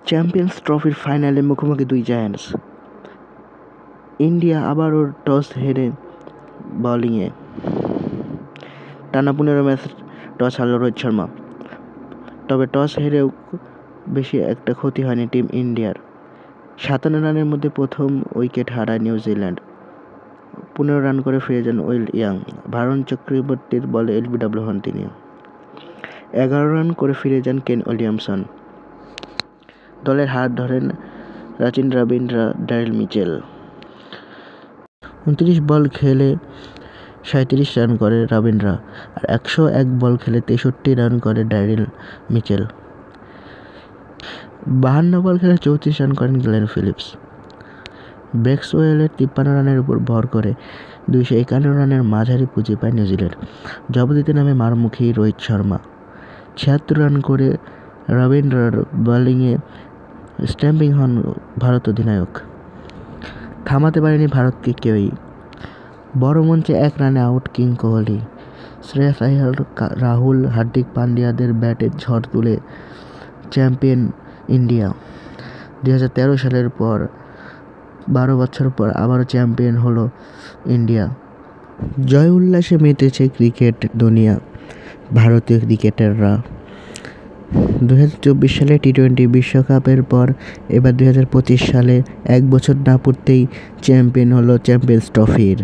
Champions ট্রফির ফাইনালে মুখোমুখি দুই জায়ান্টস। ইন্ডিয়া আবারও টস হেরে বোলিংয়ে টানা 15 ম্যাচ টস হারল রোহিত শর্মা। তবে টস হেরেও বেশি একটা ক্ষতি হয়নি টিম ইন্ডিয়ার। 57 রানের মধ্যে প্রথম উইকেট হারায় নিউজিল্যান্ড। 15 রান করে ফিরে যান উইল ইয়াং। ভারুণ চক্রবর্তীর বলে এলবিডব্লিউ হন তিনি। 11 রান করে ফিরে যান কেন উইলিয়ামসন। দলের হার ধরেন রাচিন রবীন্দ্র, ড্যারিল মিচেল। 29 বল খেলে 37 রান করে রবীন্দ্র আর 101 বল খেলে 63 রান করে ড্যারিল মিচেল। 52 বল খেলে 34 রান করেন গ্লেন ফিলিপস। ব্রেক্সওয়েলের 53 রানের উপর ভর করে 251 রানের মাঝারি পুঁজি পায় নিউজিল্যান্ড। জবাব দিতে নামে মারমুখী রোহিত শর্মা। 76 রান করে রবীন্দ্রর বোলিংয়ে স্ট্যাম্পিং হন ভারত অধিনায়ক। থামাতে পারেনি ভারতকে কেউই। বড় মঞ্চে 1 রানে আউট কিং কোহলি। শ্রেয়াস আইয়ার, রাহুল, হার্দিক পান্ডিয়াদের ব্যাটে ঝড় তুলে চ্যাম্পিয়ন ইন্ডিয়া। 2013 সালের পর 12 বছর পর আবারও চ্যাম্পিয়ন হলো ইন্ডিয়া। জয় উল্লাসে মেতেছে ক্রিকেট দুনিয়া, ভারতীয় ক্রিকেটাররা। 2024 সালে টি-20 বিশ্বকাপের পর এবার 2025 সালে 1 বছর না পড়তেই চ্যাম্পিয়ন হলো চ্যাম্পিয়ন্স ট্রফির।